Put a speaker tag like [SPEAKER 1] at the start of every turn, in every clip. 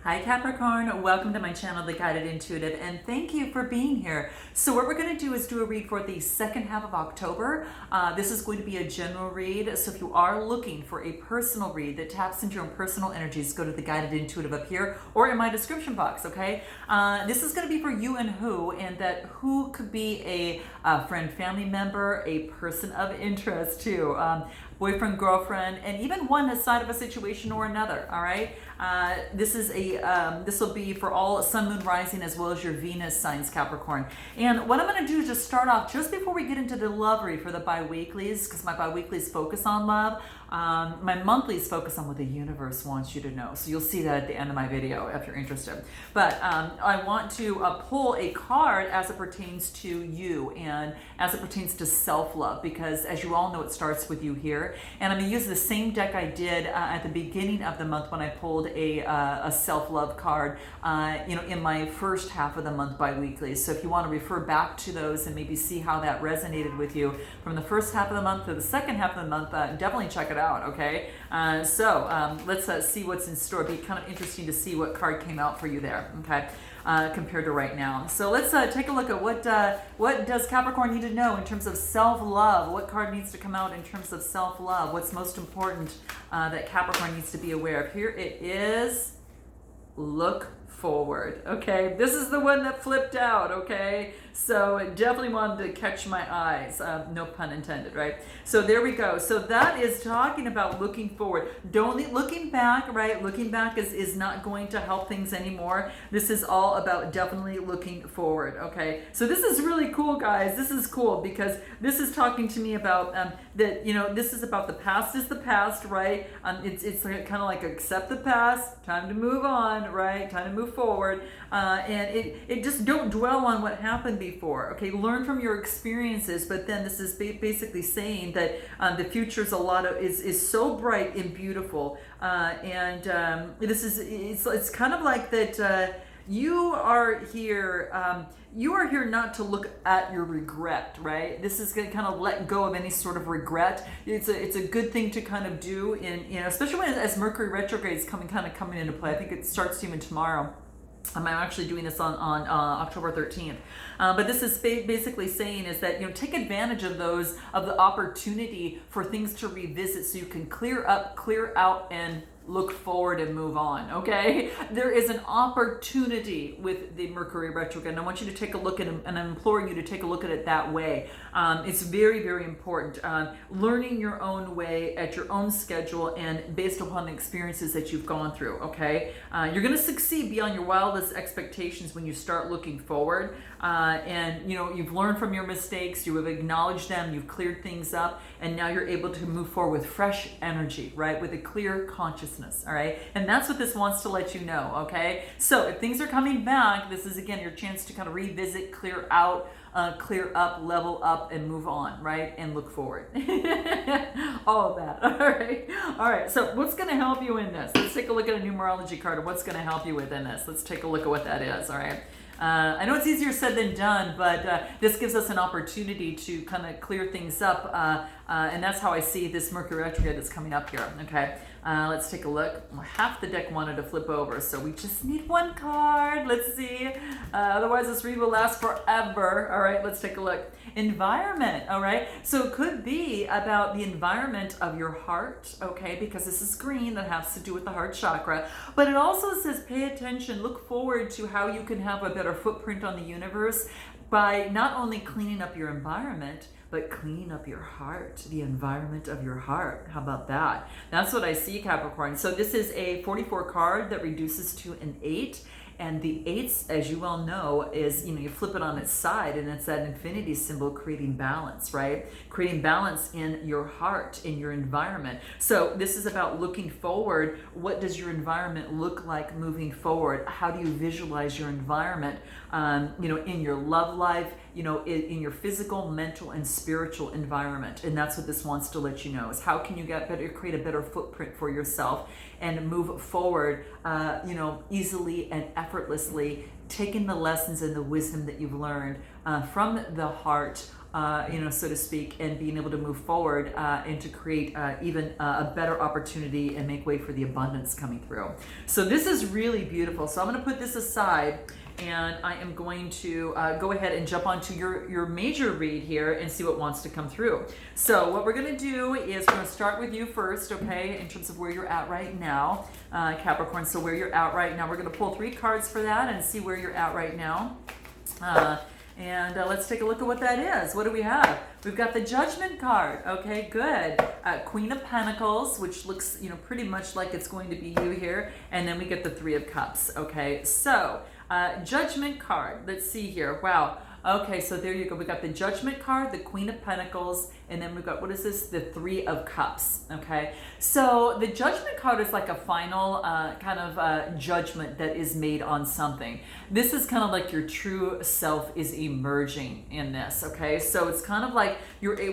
[SPEAKER 1] Hi Capricorn, welcome to my channel, The Guided Intuitive, and thank you for being here. So what we're going to do is do a read for the second half of October. This is going to be a general read, so if you are looking for a personal read that taps into your own personal energies, go to The Guided Intuitive up here or in my description box, okay? This is going to be for you and that who could be a friend, family member, a person of interest too. Boyfriend, girlfriend, and even one side of a situation or another. All right. This will be for all Sun, Moon, Rising, as well as your Venus signs, Capricorn. And what I'm going to do is just start off just before we get into the love read for the bi-weeklies, because my bi-weeklies focus on love. My monthlies focus on what the universe wants you to know. So you'll see that at the end of my video if you're interested. But I want to pull a card as it pertains to you and as it pertains to self-love, because as you all know, it starts with you here. And I'm going to use the same deck I did at the beginning of the month when I pulled a self-love card, in my first half of the month bi-weekly. So if you want to refer back to those and maybe see how that resonated with you from the first half of the month to the second half of the month, definitely check it out, okay? Let's see what's in store. It'd be kind of interesting to see what card came out for you there, okay? Compared to right now. So let's take a look at what does Capricorn need to know in terms of self-love. What card needs to come out in terms of self-love? What's most important that Capricorn needs to be aware of? Here it is. Look forward. Okay, this is the one that flipped out. Okay, so it definitely wanted to catch my eyes, no pun intended, right? So there we go. So that is talking about looking forward. Looking back, right? Looking back is not going to help things anymore. This is all about definitely looking forward. Okay, so this is really cool, guys. This is cool because this is talking to me about that, this is about the past is the past, right? It's like, kind of like accept the past, time to move on, right? Time to move forward, and it just don't dwell on what happened before. Okay, learn from your experiences, but then this is basically saying that the future is so bright and beautiful, it's kind of like that. You are here not to look at your regret, right? This is going to kind of let go of any sort of regret. It's a good thing to kind of do especially as Mercury retrograde is coming into play. I think it starts even tomorrow. I'm actually doing this on October 13th. But this is basically saying is that, take advantage of the opportunity for things to revisit so you can clear out, and look forward and move on, okay? There is an opportunity with the Mercury retrograde, and I want you to take a look at it, and I'm imploring you to take a look at it that way. It's very, very important. Learning your own way at your own schedule and based upon the experiences that you've gone through, okay? You're gonna succeed beyond your wildest expectations when you start looking forward. You've learned from your mistakes, you have acknowledged them, you've cleared things up, and now you're able to move forward with fresh energy, right? With a clear consciousness, all right? And that's what this wants to let you know, okay? So if things are coming back, this is, again, your chance to kind of revisit, clear out, clear up, level up, and move on, right? And look forward. All of that, all right? All right, so what's gonna help you in this? Let's take a look at a numerology card of what's gonna help you within this. Let's take a look at what that is, all right? I know it's easier said than done, but this gives us an opportunity to kind of clear things up, and that's how I see this Mercury retrograde that's coming up here, okay? Let's take a look. Half the deck wanted to flip over, so we just need one card. Let's see. Otherwise, this read will last forever. All right, let's take a look. Environment, all right? So it could be about the environment of your heart, okay? Because this is green, that has to do with the heart chakra. But it also says pay attention, look forward to how you can have a better footprint on the universe by not only cleaning up your environment, but cleaning up your heart, the environment of your heart. How about that? That's what I see, Capricorn. So this is a 44 card that reduces to an 8. And the 8s, as you well know, is, you flip it on its side and it's that infinity symbol creating balance, right? Creating balance in your heart, in your environment. So this is about looking forward. What does your environment look like moving forward? How do you visualize your environment, in your love life, in your physical, mental, and spiritual environment? And that's what this wants to let you know is how can you create a better footprint for yourself and move forward, easily and effortlessly, taking the lessons and the wisdom that you've learned from the heart, so to speak, and being able to move forward and to create even a better opportunity and make way for the abundance coming through. So this is really beautiful. So I'm going to put this aside, and I am going to go ahead and jump onto your major read here and see what wants to come through. So what we're going to do is we're going to start with you first, okay, in terms of where you're at right now, Capricorn. So where you're at right now, we're going to pull 3 cards for that and see where you're at right now. And let's take a look at what that is. What do we have? We've got the Judgment card. Okay, good. Queen of Pentacles, which looks, pretty much like it's going to be you here. And then we get the 3 of Cups. Okay, so Judgment card. Let's see here. Wow. Okay, so there you go. We got the Judgment card, the Queen of Pentacles, and then we've got, what is this? The 3 of Cups, okay? So the Judgment card is like a final kind of judgment that is made on something. This is kind of like your true self is emerging in this, okay? So it's kind of like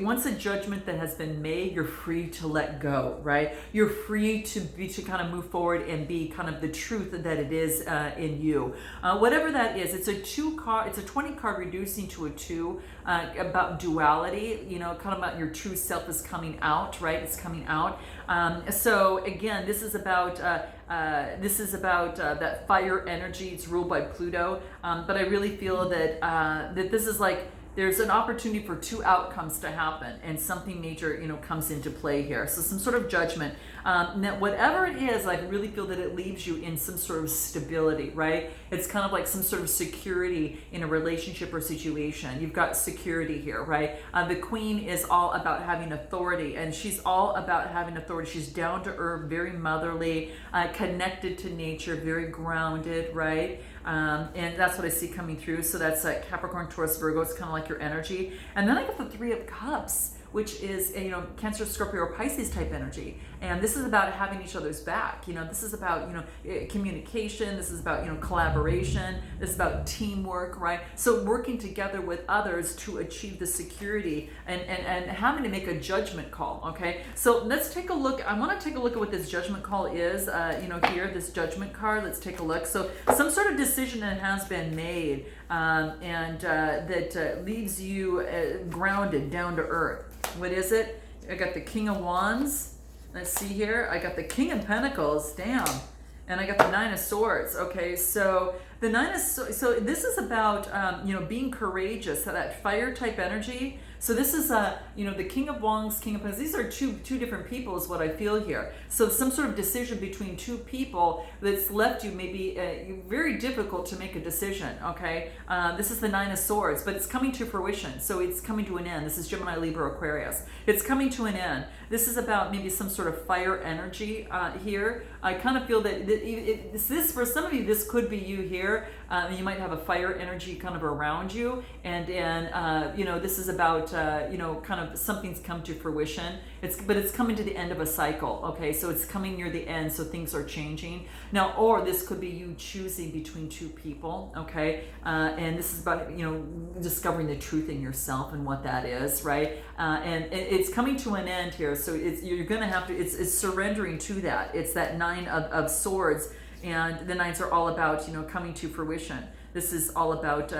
[SPEAKER 1] once a judgment that has been made, you're free to let go, right? You're free to kind of move forward and be kind of the truth that it is in you. Whatever that is, it's a 20 card reducing to a 2, about duality, kind of about your true self is coming out, right? It's coming out. So again, this is about that fire energy. It's ruled by Pluto, but I really feel that that this is like there's an opportunity for 2 outcomes to happen, and something major, comes into play here. So some sort of judgment. Now, whatever it is, I really feel that it leaves you in some sort of stability, right? It's kind of like some sort of security in a relationship or situation. You've got security here, right? The Queen is all about having authority, and she's all about having authority. She's down to earth, very motherly, connected to nature, very grounded, right? And that's what I see coming through. So that's Capricorn, Taurus, Virgo. It's kind of like your energy. And then I got the 3 of Cups, which is Cancer, Scorpio, or Pisces type energy. And this is about having each other's back. This is about communication. This is about collaboration. This is about teamwork, right? So working together with others to achieve the security and having to make a judgment call. Okay, so let's take a look. I want to take a look at what this judgment call is. Here, this Judgment card. Let's take a look. So some sort of decision that has been made, that leaves you grounded, down to earth. What is it? I got the King of Wands. Let's see here. I got the King of Pentacles. Damn. And I got the 9 of Swords. Okay, so the 9 of Swords. So this is about being courageous. So that fire type energy. So this is the King of Wands, King of Pentacles. These are two different people is what I feel here. So some sort of decision between 2 people that's left you maybe very difficult to make a decision, okay? This is the 9 of Swords, but it's coming to fruition. So it's coming to an end. This is Gemini, Libra, Aquarius. It's coming to an end. This is about maybe some sort of fire energy here. I kind of feel that this for some of you, this could be you here. You might have a fire energy kind of around you, and this is about kind of something's come to fruition. But it's coming to the end of a cycle. Okay, so it's coming near the end, so things are changing now. Or this could be you choosing between 2 people. Okay, and this is about discovering the truth in yourself and what that is, right? And it's coming to an end here. So you're going to have to. It's surrendering to that. It's that 9 of Swords, and the 9s are all about coming to fruition. This is all about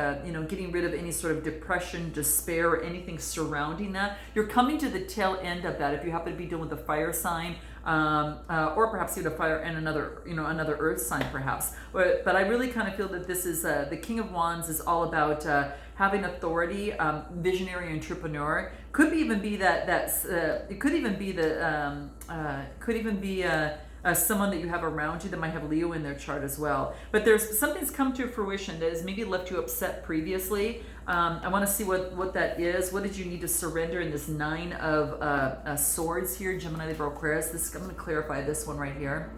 [SPEAKER 1] getting rid of any sort of depression, despair, or anything surrounding that. You're coming to the tail end of that if you happen to be dealing with a fire sign, or perhaps even a fire and another earth sign perhaps. But I really kind of feel that this is the King of Wands is all about having authority, visionary entrepreneur. Could even be it could even be someone that you have around you that might have Leo in their chart as well. But there's something's come to fruition that has maybe left you upset previously. I want to see what that is. What did you need to surrender in this 9 of Swords here, Gemini, Libra, Aquarius? I'm going to clarify this one right here.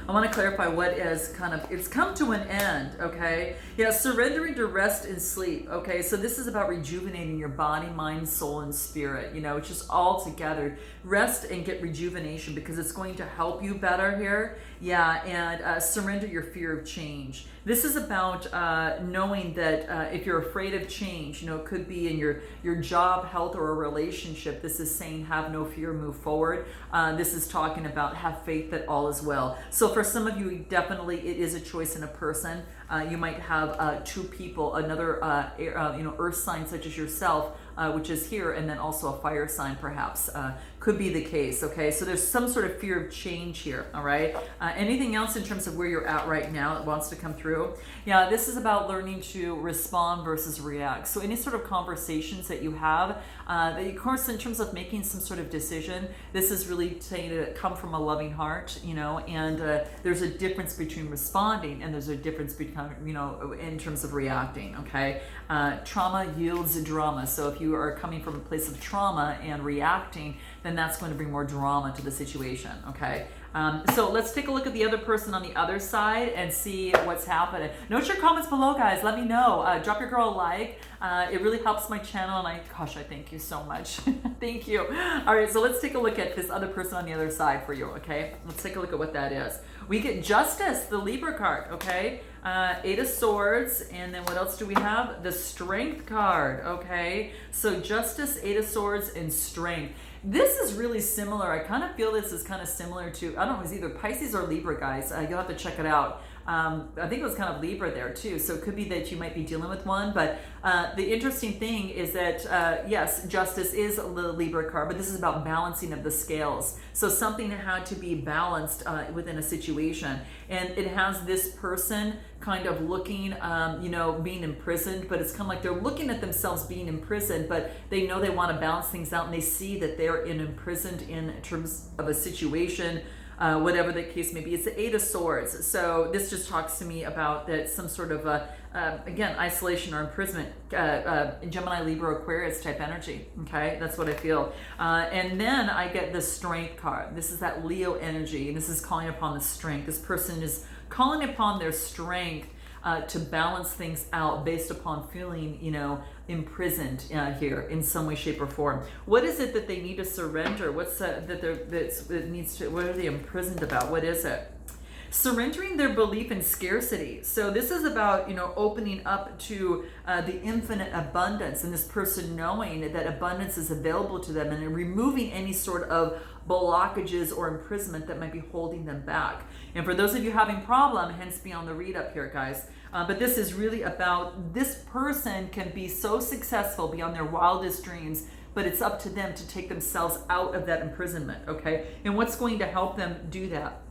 [SPEAKER 1] I want to clarify what is it's come to an end, okay? Yeah, surrendering to rest and sleep, okay? So this is about rejuvenating your body, mind, soul, and spirit, it's just all together. Rest and get rejuvenation because it's going to help you better here. Yeah, and surrender your fear of change. This is about knowing that if you're afraid of change, you know, it could be in your job, health, or a relationship. This is saying have no fear, move forward. This is talking about have faith that all is well. So for some of you, definitely it is a choice in a person. You might have two people, another earth sign such as yourself, which is here, and then also a fire sign perhaps. Could be the case, okay? So there's some sort of fear of change here, all right? Anything else in terms of where you're at right now that wants to come through? Yeah, this is about learning to respond versus react. So any sort of conversations that you have, that of course in terms of making some sort of decision, this is really saying to come from a loving heart, you know, and there's a difference between responding and there's a difference between, you know, in terms of reacting, okay? Trauma yields drama. So if you are coming from a place of trauma and reacting, then that's going to bring more drama to the situation, okay? So let's take a look at the other person on the other side and see what's happening. Note your comments below, guys. Let me know. Drop your girl a like. It really helps my channel, and I thank you so much. Thank you. All right, so let's take a look at this other person on the other side for you, okay? Let's take a look at what that is. We get Justice, the Libra card, okay? Eight of Swords, and then what else do we have? The Strength card, okay? So Justice, Eight of Swords, and Strength. This is really similar. I kind of feel this is kind of similar to, I don't know, it's either Pisces or Libra, guys. You'll have to check it out. I think it was kind of Libra there too. So it could be that you might be dealing with one. But the interesting thing is that, yes, Justice is the Libra card, but this is about balancing of the scales. So something had to be balanced within a situation. And it has this person kind of looking, you know, being imprisoned, but it's kind of like they're looking at themselves being imprisoned, but they know they want to balance things out and they see that they're imprisoned in terms of a situation, whatever the case may be. It's the Eight of Swords. So this just talks to me about that some sort of, again, isolation or imprisonment, Gemini, Libra, Aquarius type energy. Okay, that's what I feel. And then I get the Strength card. This is that Leo energy, and this is calling upon the strength. This person is calling upon their strength to balance things out based upon feeling, you know, imprisoned here in some way, shape, or form. What is it that they need to surrender? What's what are they imprisoned about? What is it? Surrendering their belief in scarcity. So this is about, you know, opening up to the infinite abundance, and this person knowing that abundance is available to them and removing any sort of blockages or imprisonment that might be holding them back. And for those of you having problem, hence be on the read up here, guys. But this is really about this person can be so successful beyond their wildest dreams, but it's up to them to take themselves out of that imprisonment, okay? And what's going to help them do that?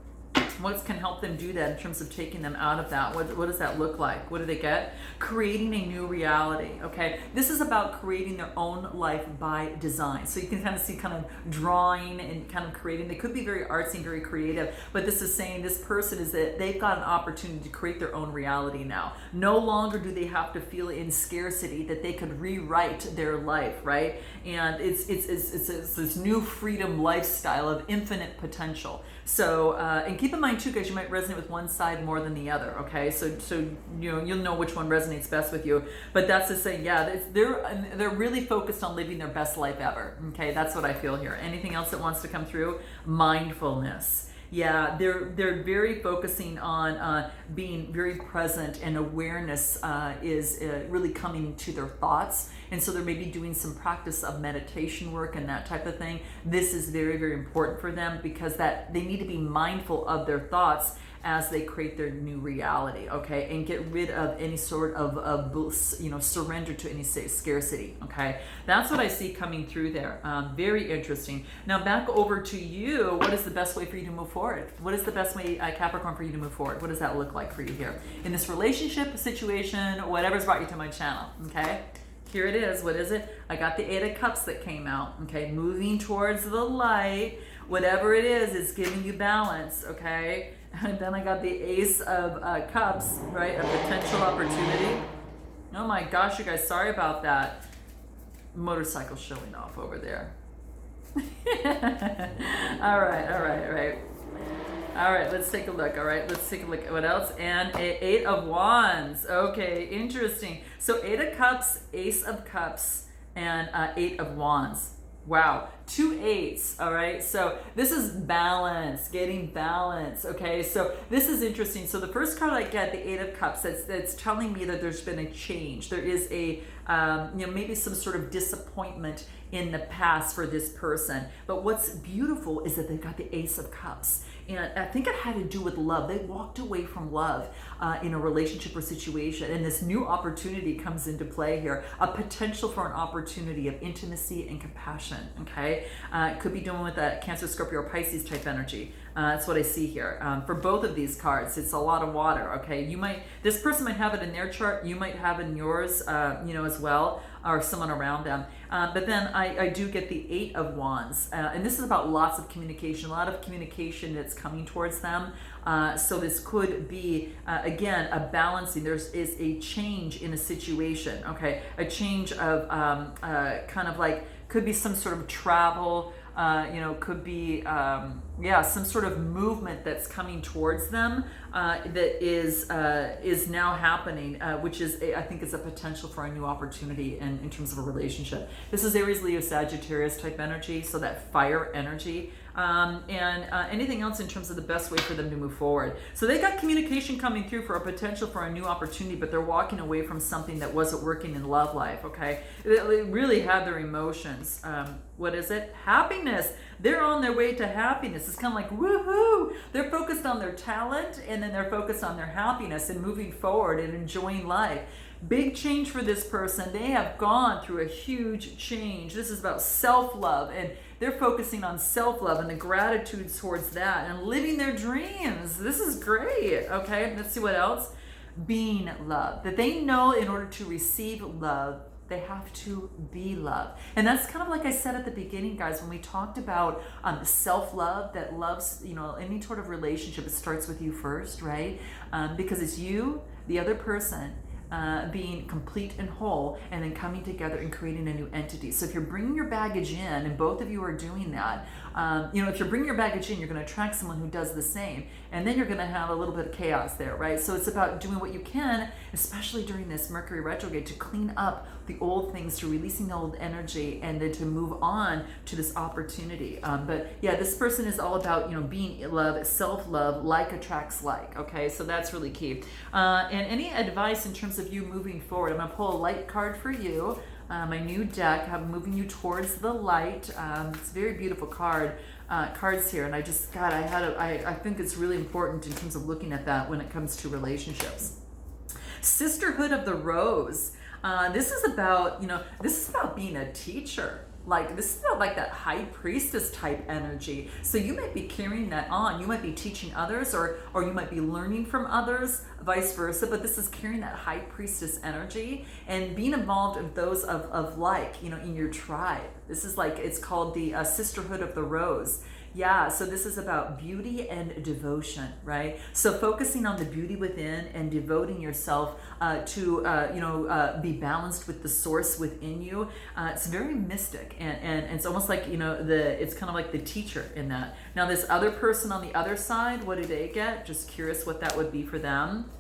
[SPEAKER 1] What can help them do that in terms of taking them out of that? What does that look like? What do they get? Creating a new reality, okay? This is about creating their own life by design. So you can kind of see kind of drawing and kind of creating. They could be very artsy and very creative, but this is saying this person is that they've got an opportunity to create their own reality now. No longer do they have to feel in scarcity, that they could rewrite their life, right? And it's this new freedom lifestyle of infinite potential. So, and keep in mind too, guys, you might resonate with one side more than the other, okay? So you know, you'll know which one resonates best with you. But that's to say, yeah, they're really focused on living their best life ever, okay? That's what I feel here. Anything else that wants to come through? Mindfulness. Yeah, they're very focusing on being very present, and awareness is really coming to their thoughts. And so they're maybe doing some practice of meditation work and that type of thing. This is very, very important for them, because that they need to be mindful of their thoughts as they create their new reality, okay? And get rid of any sort of you know, surrender to any scarcity, okay? That's what I see coming through there. Very interesting. Now back over to you. What is the best way for you to move forward? What is the best way, Capricorn, for you to move forward? What does that look like for you here? In this relationship situation, whatever's brought you to my channel, okay? Here it is. What is it? I got the Eight of Cups that came out, okay? Moving towards the light. Whatever it is, it's giving you balance, okay? And then I got the Ace of Cups, right? A potential opportunity. Oh my gosh, you guys, sorry about that. Motorcycle showing off over there. All right. All right, let's take a look. All right, let's take a look at what else. And Eight of Wands. Okay, interesting. So Eight of Cups, Ace of Cups, and Eight of Wands. Wow, 2 8s, all right? So this is balance, getting balance, okay? So this is interesting. So the first card I get, the 8 of Cups, that's telling me that there's been a change. There is a, maybe some sort of disappointment in the past for this person. But what's beautiful is that they've got the Ace of Cups. And I think it had to do with love. They walked away from love in a relationship or situation. And this new opportunity comes into play here. A potential for an opportunity of intimacy and compassion, okay? It could be doing with that Cancer, Scorpio, or Pisces type energy. That's what I see here. For both of these cards, it's a lot of water, okay? This person might have it in their chart. You might have it in yours, as well, or someone around them. But then I do get the 8 of Wands. And this is about lots of communication, a lot of communication that's coming towards them. So this could be, again, a balancing. There is a change in a situation, okay? A change of kind of like, could be some sort of travel, could be, some sort of movement that's coming towards them that is now happening, which is, I think, is a potential for a new opportunity in terms of a relationship. This is Aries, Leo, Sagittarius type energy, so that fire energy. Anything else in terms of the best way for them to move forward. So they got communication coming through for a potential for a new opportunity, but they're walking away from something that wasn't working in love life, okay? They really had their emotions. What is it? Happiness. They're on their way to happiness. It's kind of like, woohoo! They're focused on their talent, and then they're focused on their happiness and moving forward and enjoying life. Big change for this person. They have gone through a huge change. This is about self-love, and they're focusing on self-love and the gratitude towards that and living their dreams. This is great. Okay, let's see what else. Being loved. That they know in order to receive love, they have to be loved. And that's kind of like I said at the beginning, guys, when we talked about self-love, that loves, any sort of relationship, it starts with you first, right? Because it's you, the other person, being complete and whole, and then coming together and creating a new entity. So if you're bringing your baggage in, and both of you are doing that, if you're bringing your baggage in, you're going to attract someone who does the same, and then you're going to have a little bit of chaos there, right? So it's about doing what you can, especially during this Mercury retrograde, to clean up the old things, to releasing the old energy, and then to move on to this opportunity. But yeah, this person is all about, being love, self-love, like attracts like, okay? So that's really key. And any advice in terms of you moving forward? I'm going to pull a light card for you. My new deck, I'm moving you towards the light. It's a very beautiful cards here, and I think it's really important in terms of looking at that when it comes to relationships. Sisterhood of the Rose. This is about being a teacher. Like, this is about like that high priestess type energy. So you might be carrying that on. You might be teaching others, or you might be learning from others, vice versa. But this is carrying that high priestess energy and being involved in those of like, in your tribe. This is like, it's called the Sisterhood of the Rose. Yeah, so this is about beauty and devotion, right? So focusing on the beauty within and devoting yourself to be balanced with the source within you. It's very mystic, and it's almost like, it's kind of like the teacher in that. Now this other person on the other side, what do they get? Just curious what that would be for them.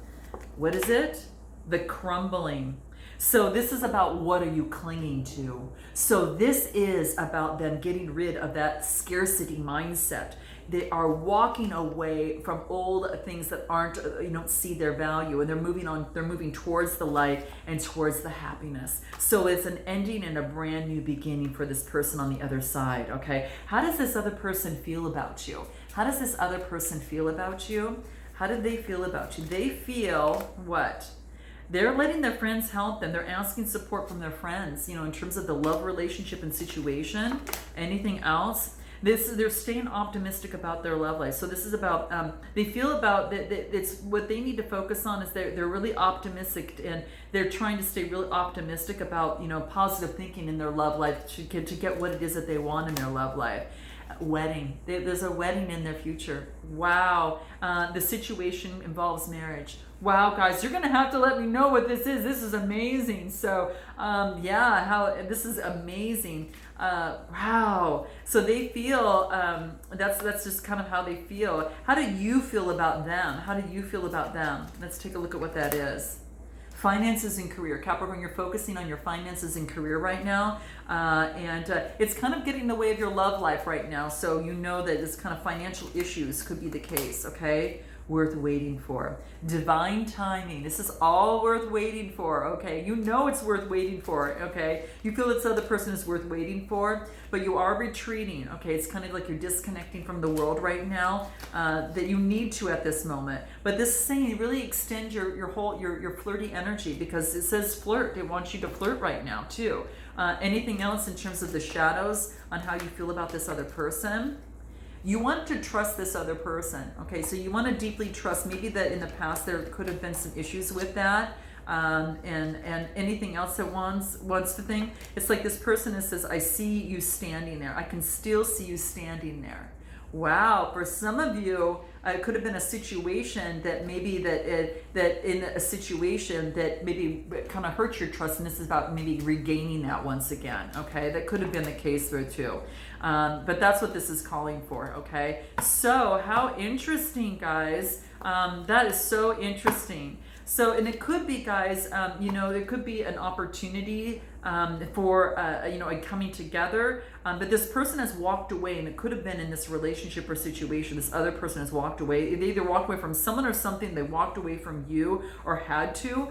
[SPEAKER 1] What is it? The crumbling. So this is about, what are you clinging to? So this is about them getting rid of that scarcity mindset. They are walking away from old things that aren't, you don't see their value, and they're moving towards the light and towards the happiness. So it's an ending and a brand new beginning for this person on the other side, okay? How does this other person feel about you? How does this other person feel about you? How do they feel about you? They feel what? They're letting their friends help them. They're asking support from their friends, in terms of the love relationship and situation. Anything else? They're staying optimistic about their love life. So this is about, they feel about that. It's what they need to focus on is they're really optimistic, and they're trying to stay really optimistic about, positive thinking in their love life to get what it is that they want in their love life. Wedding. There's a wedding in their future. Wow. The situation involves marriage. Wow, guys, you're gonna have to let me know what this is. This is amazing. So, this is amazing. Wow. So they feel, that's just kind of how they feel. How do you feel about them? How do you feel about them? Let's take a look at what that is. finances and career. Capricorn, you're focusing on your finances and career right now. And it's kind of getting in the way of your love life right now. So you know that this kind of financial issues could be the case, okay? Worth waiting for. Divine timing. This is all worth waiting for, okay? You know it's worth waiting for, okay? You feel this other person is worth waiting for, but you are retreating, okay? It's kind of like you're disconnecting from the world right now, that you need to at this moment. But this is saying really extend your flirty energy, because it says flirt. It wants you to flirt right now too. Anything else in terms of the shadows on how you feel about this other person? You want to trust this other person, okay? So you want to deeply trust. Maybe that in the past there could have been some issues with that, and anything else that wants to think. It's like this person that says, I see you standing there. I can still see you standing there. Wow, for some of you, it could have been a situation that maybe that in a situation that maybe kind of hurt your trust, and this is about maybe regaining that once again, okay? That could have been the case there too. But that's what this is calling for, okay? So how interesting, guys. That is so interesting. So, and it could be, guys, there could be an opportunity for, a coming together. But this person has walked away, and it could have been in this relationship or situation. This other person has walked away. They either walked away from someone or something. They walked away from you or had to.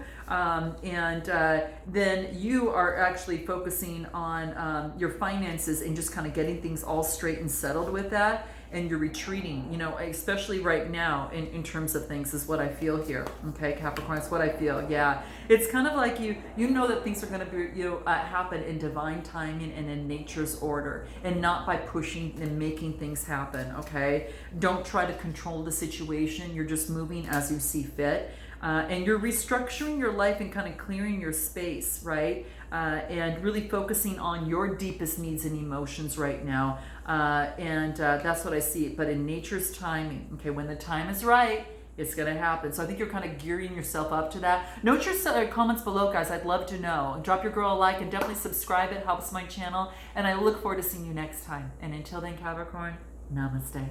[SPEAKER 1] Then you are actually focusing on your finances and just kind of getting things all straight and settled with that. And you're retreating, especially right now in terms of things is what I feel here. Okay, Capricorn, it's what I feel. Yeah, it's kind of like you know that things are going to be happen in divine timing and in nature's order, and not by pushing and making things happen. Okay, don't try to control the situation. You're just moving as you see fit. And you're restructuring your life and kind of clearing your space, right? And really focusing on your deepest needs and emotions right now. That's what I see. But in nature's timing, okay, when the time is right, it's going to happen. So I think you're kind of gearing yourself up to that. Note your comments below, guys. I'd love to know. Drop your girl a like and definitely subscribe. It helps my channel. And I look forward to seeing you next time. And until then, Capricorn, namaste.